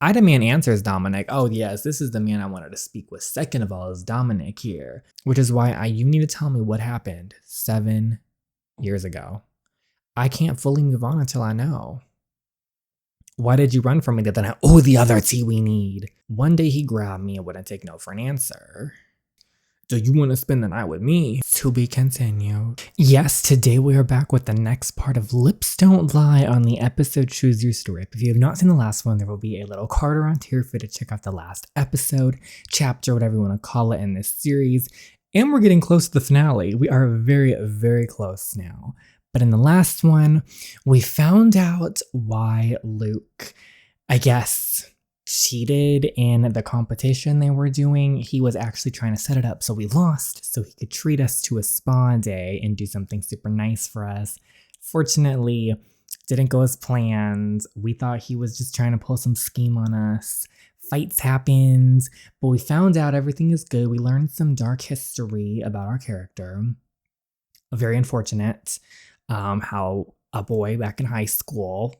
I demand answers, Dominic. Oh, yes, this is the man I wanted to speak with. Second of all, is Dominic here, which is why you need to tell me what happened 7 years ago. I can't fully move on until I know. Why did you run from me that night? Oh, the other tea we need. One day he grabbed me and wouldn't take no for an answer. Do you want to spend the night with me? To be continued. Yes, today we are back with the next part of Lips Don't Lie on the episode Choose Your Strip. If you have not seen the last one, there will be a little card around here for you to check out the last episode, chapter, whatever you want to call it in this series. And we're getting close to the finale. We are very, very close now. But in the last one, we found out why Luke, I guess, cheated in the competition they were doing. He was actually trying to set it up so we lost, so he could treat us to a spa day and do something super nice for us. Fortunately, didn't go as planned. We thought he was just trying to pull some scheme on us. Fights happened, but we found out everything is good. We learned some dark history about our character. Very unfortunate. How a boy back in high school,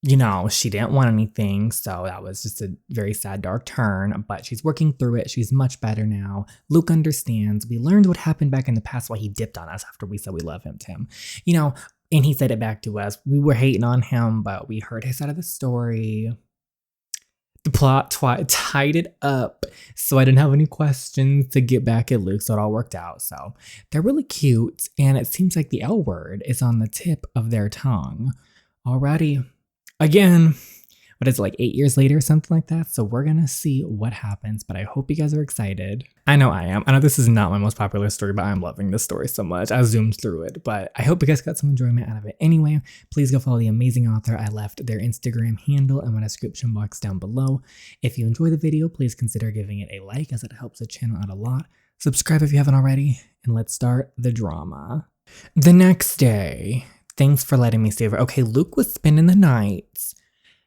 she didn't want anything, so that was just a very sad, dark turn, but she's working through it. She's much better now. Luke understands. We learned what happened back in the past, why he dipped on us after we said we love him to him. And he said it back to us. We were hating on him, but we heard his side of the story. The plot tied it up, so I didn't have any questions to get back at Luke, so it all worked out. So they're really cute, and it seems like the L word is on the tip of their tongue. Alrighty. Again, what is it, like 8 years later, something like that? So we're gonna see what happens, but I hope you guys are excited. I know I am. I know this is not my most popular story, but I'm loving this story so much. I zoomed through it, but I hope you guys got some enjoyment out of it. Anyway, please go follow the amazing author. I left their Instagram handle in my description box down below. If you enjoy the video, please consider giving it a like, as it helps the channel out a lot. Subscribe if you haven't already, and let's start the drama. The next day, thanks for letting me stay over. Okay, Luke was spending the nights.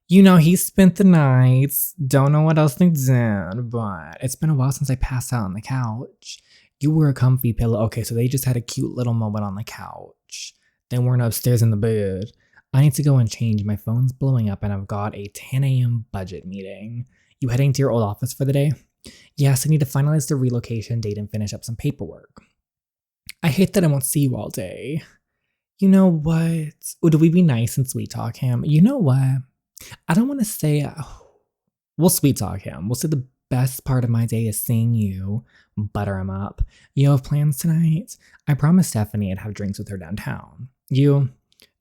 He spent the nights. Don't know what else they did, but it's been a while since I passed out on the couch. You were a comfy pillow. Okay, so they just had a cute little moment on the couch. They weren't upstairs in the bed. I need to go and change. My phone's blowing up and I've got a 10 a.m. budget meeting. You heading to your old office for the day? Yes, I need to finalize the relocation date and finish up some paperwork. I hate that I won't see you all day. You know what? Would we be nice and sweet talk him? You know what? I don't want to say, we'll sweet talk him. We'll say the best part of my day is seeing you, butter him up. You have plans tonight? I promised Stephanie I'd have drinks with her downtown. You?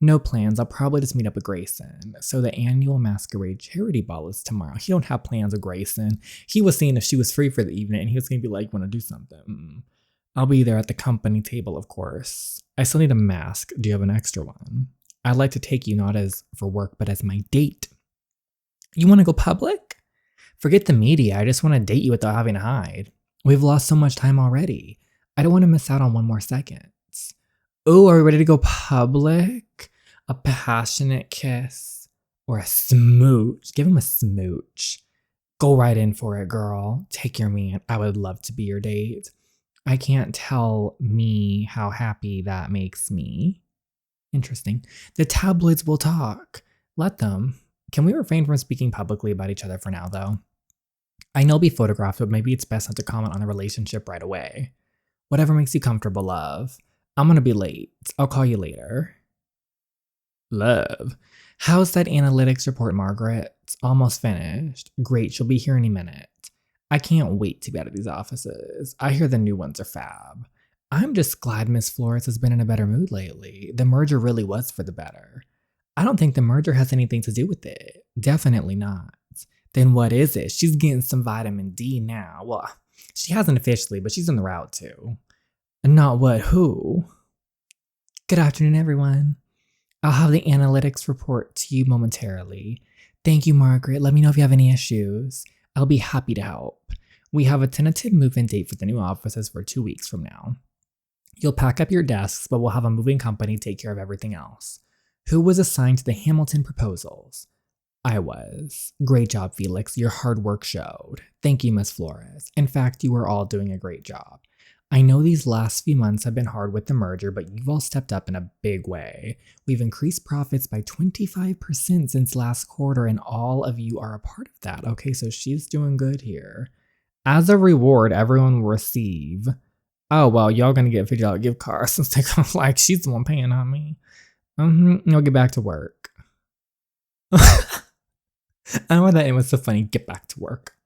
No plans. I'll probably just meet up with Grayson. So the annual masquerade charity ball is tomorrow. He don't have plans with Grayson. He was seeing if she was free for the evening and he was going to be like, want to do something. I'll be there at the company table, of course. I still need a mask. Do you have an extra one? I'd like to take you not as for work, but as my date. You want to go public? Forget the media. I just want to date you without having to hide. We've lost so much time already. I don't want to miss out on one more second. Oh, are we ready to go public? A passionate kiss or a smooch? Give him a smooch. Go right in for it, girl. Take your man. I would love to be your date. I can't tell me how happy that makes me. Interesting. The tabloids will talk. Let them. Can we refrain from speaking publicly about each other for now, though? I know I'll be photographed, but maybe it's best not to comment on the relationship right away. Whatever makes you comfortable, love. I'm gonna be late. I'll call you later. Love. How's that analytics report, Margaret? It's almost finished. Great, she'll be here any minute. I can't wait to be out of these offices. I hear the new ones are fab. I'm just glad Miss Flores has been in a better mood lately. The merger really was for the better. I don't think the merger has anything to do with it. Definitely not. Then what is it? She's getting some vitamin D now. Well, she hasn't officially, but she's on the route to. Not what, who? Good afternoon, everyone. I'll have the analytics report to you momentarily. Thank you, Margaret. Let me know if you have any issues. I'll be happy to help. We have a tentative move-in date for the new offices for 2 weeks from now. You'll pack up your desks, but we'll have a moving company take care of everything else. Who was assigned to the Hamilton proposals? I was. Great job, Felix. Your hard work showed. Thank you, Miss Flores. In fact, you were all doing a great job. I know these last few months have been hard with the merger, but you've all stepped up in a big way. We've increased profits by 25% since last quarter, and all of you are a part of that. Okay, so she's doing good here. As a reward, everyone will receive. Oh, well, y'all gonna get a $50 gift card since they come like she's the one paying on me. You'll get back to work. I don't know why that was so funny. Get back to work.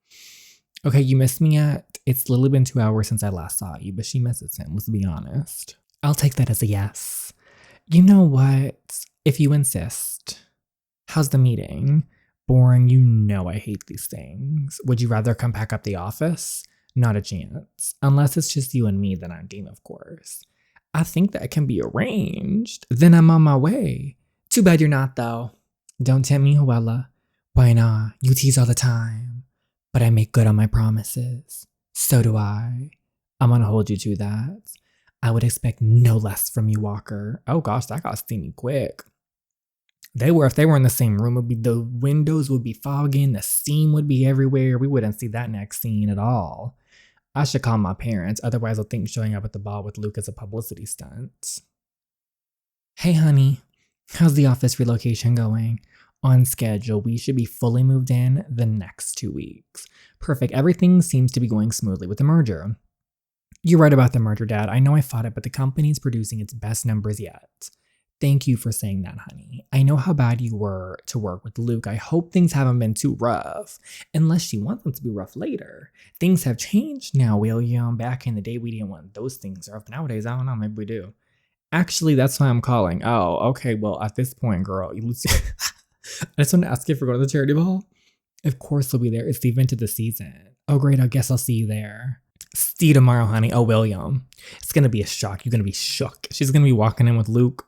Okay, you missed me yet? It's literally been 2 hours since I last saw you, but she misses him, let's be honest. I'll take that as a yes. You know what? If you insist. How's the meeting? Boring, you know I hate these things. Would you rather come pack up the office? Not a chance. Unless it's just you and me, then I'm game, of course. I think that can be arranged. Then I'm on my way. Too bad you're not, though. Don't tempt me, Joella. Why not? You tease all the time. But I make good on my promises. So do I. I'm gonna hold you to that. I would expect no less from you, Walker. Oh gosh, that got steamy quick. If they were in the same room, the windows would be fogging, the steam would be everywhere. We wouldn't see that next scene at all. I should call my parents, otherwise they'll think showing up at the ball with Luke is a publicity stunt. Hey honey, how's the office relocation going? On schedule, we should be fully moved in the next 2 weeks. Perfect, everything seems to be going smoothly with the merger. You're right about the merger, Dad. I know I fought it, but the company's producing its best numbers yet. Thank you for saying that, honey. I know how bad you were to work with Luke. I hope things haven't been too rough. Unless you want them to be rough later. Things have changed now, William. Back in the day, we didn't want those things rough. Nowadays, I don't know, maybe we do. Actually, that's why I'm calling. Oh, okay, well, at this point, girl, I just want to ask you if we're going to the charity ball. Of course we'll be there. It's the event of the season. Oh, great, I guess I'll see you there. See you tomorrow, honey. Oh, William. It's going to be a shock. You're going to be shook. She's going to be walking in with Luke.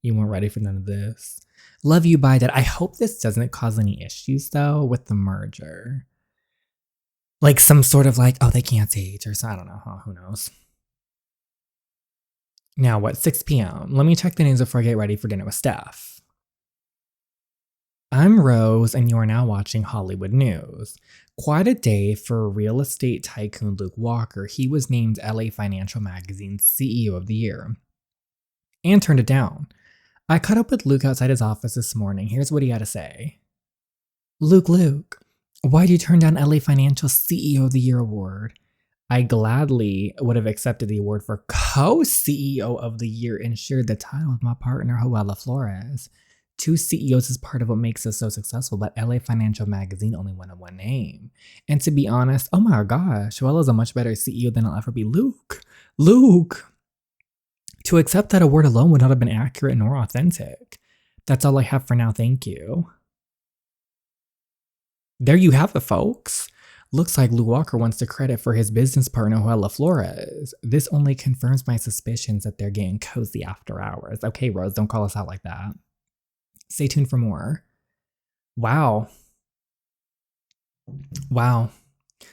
You weren't ready for none of this. Love you, bye, Dad. I hope this doesn't cause any issues, though, with the merger. Like some sort of like, oh, they can't date or so. I don't know. Huh? Who knows? Now, what? 6 p.m. Let me check the names before I get ready for dinner with Steph. I'm Rose, and you are now watching Hollywood News. Quite a day for real estate tycoon Luke Walker. He was named LA Financial Magazine's CEO of the Year. And turned it down. I caught up with Luke outside his office this morning. Here's what he had to say. Luke, why'd you turn down LA Financial CEO of the Year award? I gladly would have accepted the award for co-CEO of the Year and shared the title with my partner, Joella Flores. 2 CEOs is part of what makes us so successful, but LA Financial Magazine only wanted one name. And to be honest, oh my gosh, Joella's a much better CEO than I'll ever be. Luke! To accept that award alone would not have been accurate nor authentic. That's all I have for now, thank you. There you have it, folks. Looks like Luke Walker wants the credit for his business partner, Joella Flores. This only confirms my suspicions that they're getting cozy after hours. Okay, Rose, don't call us out like that. Stay tuned for more. Wow.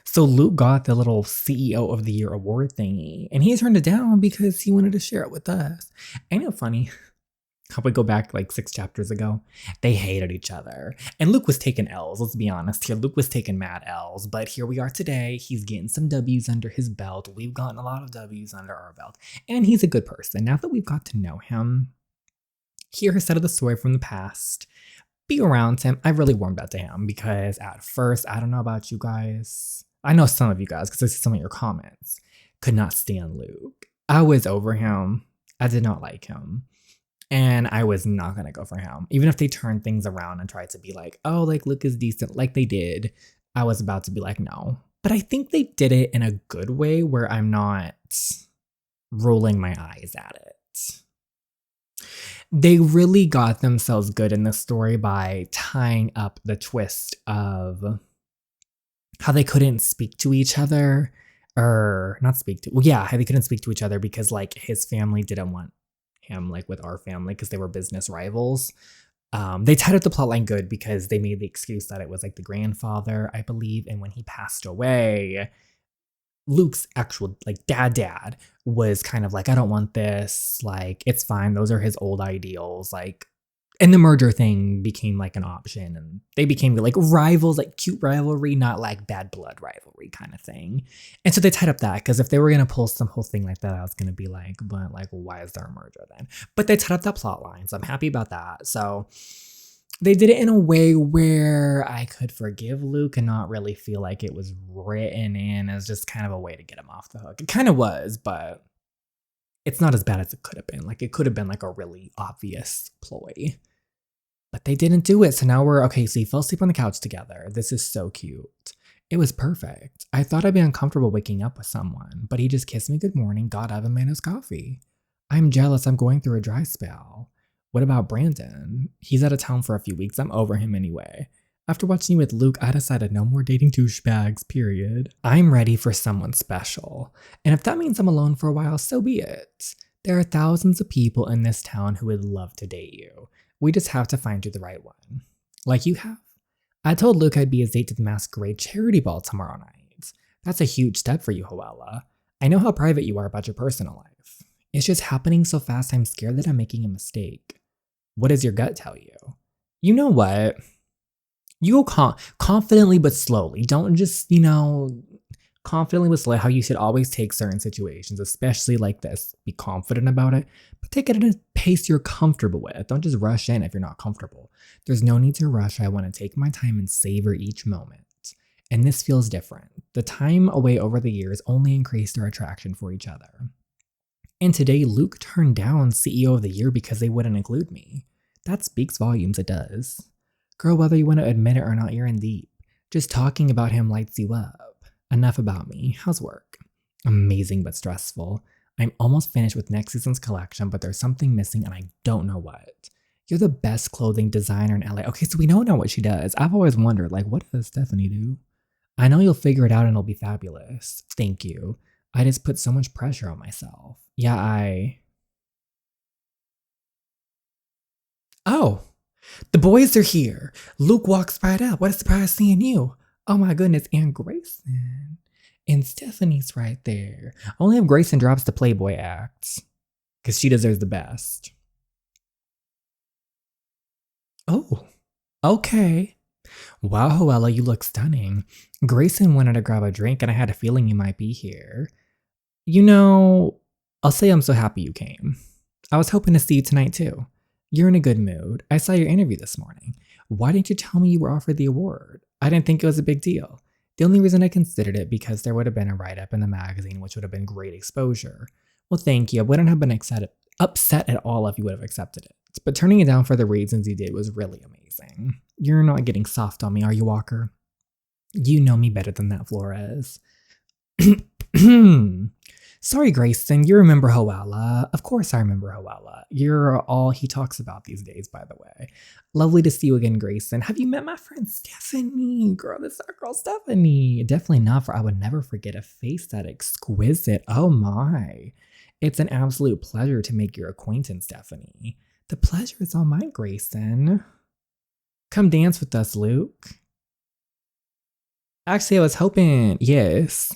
So Luke got the little CEO of the Year award thingy, and he turned it down because he wanted to share it with us. Ain't it funny how we go back like 6 chapters ago? They hated each other. And Luke was taking L's, let's be honest here. Luke was taking mad L's, but here we are today. He's getting some W's under his belt. We've gotten a lot of W's under our belt. And he's a good person. Now that we've got to know him, hear his side of the story from the past, be around him, I really warmed up to him because at first, I don't know about you guys. I know some of you guys, because I see some of your comments, could not stand Luke. I was over him. I did not like him. And I was not going to go for him. Even if they turned things around and tried to be like, oh, like Luke is decent, like they did, I was about to be like, no. But I think they did it in a good way where I'm not rolling my eyes at it. They really got themselves good in this story by tying up the twist of how they couldn't speak to each other, or not speak to, well, yeah, how they couldn't speak to each other because like his family didn't want him like with our family because they were business rivals. They tied up the plotline good because they made the excuse that it was like the grandfather, I believe, and when he passed away, Luke's actual like dad was kind of like, I don't want this, like it's fine, those are his old ideals, like And the merger thing became like an option, and they became like rivals, like cute rivalry, not like bad blood rivalry kind of thing. And so they tied up that, because if they were going to pull some whole thing like that, I was going to be like, but like, why is there a merger then? But they tied up that plot line, so I'm happy about that. So they did it in a way where I could forgive Luke and not really feel like it was written in as just kind of a way to get him off the hook. It kind of was, but it's not as bad as it could have been. Like, it could have been like a really obvious ploy. But they didn't do it, so now we're okay. So you fell asleep on the couch together. This is so cute. It was perfect. I thought I'd be uncomfortable waking up with someone, but he just kissed me good morning, got up, and made us coffee. I'm jealous. I'm going through a dry spell. What about Brandon? He's out of town for a few weeks. I'm over him anyway. After watching you with Luke, I decided no more dating douchebags, period. I'm ready for someone special. And if that means I'm alone for a while, so be it. There are thousands of people in this town who would love to date you. We just have to find you the right one. Like you have. I told Luke I'd be his date to the Masquerade charity ball tomorrow night. That's a huge step for you, Hoella. I know how private you are about your personal life. It's just happening so fast I'm scared that I'm making a mistake. What does your gut tell you? You know what? You go confidently but slowly. Don't just, confidently but slowly, how you should always take certain situations, especially like this. Be confident about it, but take it at a pace you're comfortable with. Don't just rush in if you're not comfortable. There's no need to rush. I want to take my time and savor each moment. And this feels different. The time away over the years only increased our attraction for each other. And today, Luke turned down CEO of the Year because they wouldn't include me. That speaks volumes, it does. Girl, whether you want to admit it or not, you're in deep. Just talking about him lights you up. Enough about me. How's work? Amazing but stressful. I'm almost finished with next season's collection, but there's something missing and I don't know what. You're the best clothing designer in LA. Okay, so we don't know what she does. I've always wondered, like, what does Stephanie do? I know you'll figure it out and it'll be fabulous. Thank you. I just put so much pressure on myself. Yeah, Oh, the boys are here. Luke walks right up. What a surprise seeing you. Oh my goodness, and Grayson. And Stephanie's right there. Only if Grayson drops the Playboy act, because she deserves the best. Oh, okay. Wow, Hoella, you look stunning. Grayson wanted to grab a drink and I had a feeling you might be here. I'll say I'm so happy you came. I was hoping to see you tonight too. You're in a good mood. I saw your interview this morning. Why didn't you tell me you were offered the award? I didn't think it was a big deal. The only reason I considered it because there would have been a write-up in the magazine, which would have been great exposure. Well, thank you. I wouldn't have been upset at all if you would have accepted it. But turning it down for the reasons you did was really amazing. You're not getting soft on me, are you, Walker? You know me better than that, Flores. Sorry, Grayson, you remember Hoella. Of course I remember Hoella. You're all he talks about these days, by the way. Lovely to see you again, Grayson. Have you met my friend Stephanie? Girl, this is our girl Stephanie. Definitely not, for I would never forget a face that exquisite. Oh my. It's an absolute pleasure to make your acquaintance, Stephanie. The pleasure is all mine, Grayson. Come dance with us, Luke. Actually, I was hoping, yes.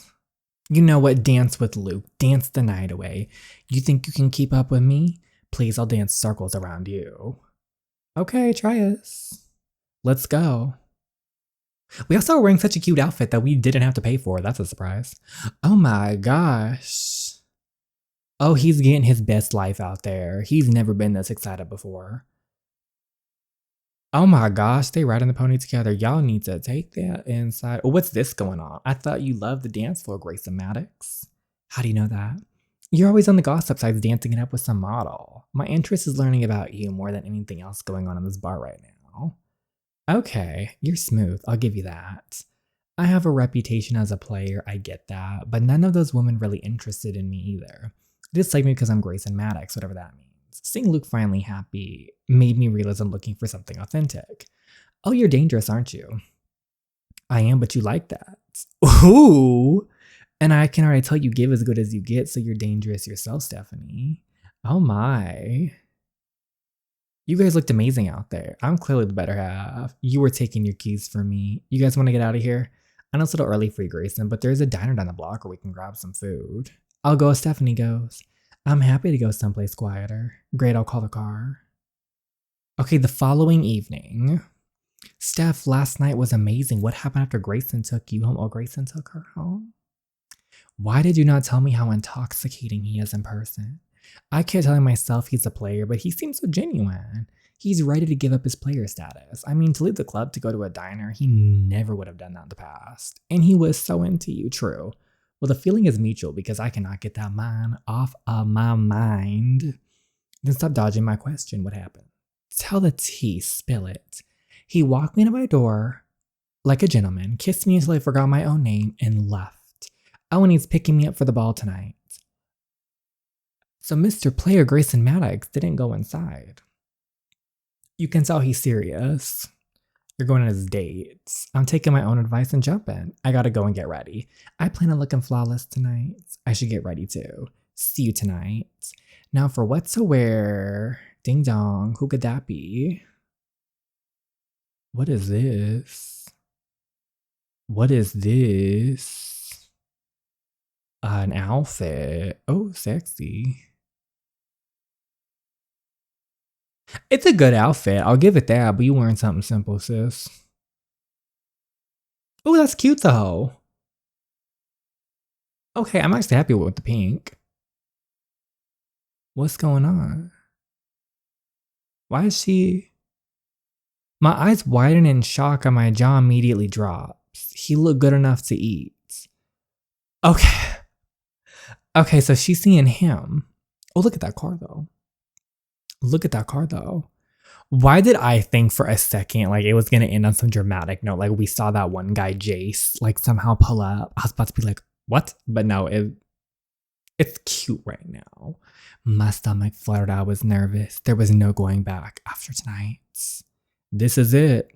You know what? Dance with Luke. Dance the night away. You think you can keep up with me? Please, I'll dance circles around you. Okay, try us. Let's go. We also are wearing such a cute outfit that we didn't have to pay for. That's a surprise. Oh my gosh. Oh, he's getting his best life out there. He's never been this excited before. Oh my gosh, they riding the pony together. Y'all need to take that inside. Oh, what's this going on? I thought you loved the dance floor, Grayson Maddox. How do you know that? You're always on the gossip sites dancing it up with some model. My interest is learning about you more than anything else going on in this bar right now. Okay, you're smooth. I'll give you that. I have a reputation as a player, I get that, but none of those women really interested in me either. They just like me because I'm Grayson Maddox, whatever that means. Seeing Luke finally happy made me realize I'm looking for something authentic. Oh, you're dangerous, aren't you? I am, but you like that. Ooh! And I can already tell you give as good as you get, so you're dangerous yourself, Stephanie. Oh my. You guys looked amazing out there. I'm clearly the better half. You were taking your keys from me. You guys want to get out of here? I know it's a little early for you, Grayson, but there's a diner down the block where we can grab some food. I'll go as Stephanie goes. I'm happy to go someplace quieter. Great, I'll call the car. Okay, the following evening. Steph, last night was amazing. What happened after Grayson took you home? Oh, Grayson took her home? Why did you not tell me how intoxicating he is in person? I kept telling myself he's a player, but he seems so genuine. He's ready to give up his player status. I mean, to leave the club to go to a diner, he never would have done that in the past. And he was so into you, true. Well, the feeling is mutual because I cannot get that man off of my mind. Then stop dodging my question. What happened? Tell the tea, spill it. He walked me to my door like a gentleman, kissed me until I forgot my own name, and left. Oh, and he's picking me up for the ball tonight. So Mr. Player Grayson Maddox didn't go inside. You can tell he's serious. You're going on his dates. I'm taking my own advice and jumping. I gotta go and get ready. I plan on looking flawless tonight. I should get ready too. See you tonight. Now for what to wear. Ding dong, who could that be? What is this? What is this? An outfit. Oh, sexy. It's a good outfit. I'll give it that, but you wearing something simple, sis. Oh, that's cute though. Okay, I'm actually happy with the pink. What's going on? Why is she... My eyes widen in shock and my jaw immediately drops. He looked good enough to eat. Okay. Okay, so she's seeing him. Oh, look at that car though. Look at that car though. Why did I think for a second like it was gonna end on some dramatic note? Like we saw that one guy, Jace, like somehow pull up. I was about to be like, what? But no, it's cute right now. My stomach fluttered. I was nervous. There was no going back after tonight. This is it.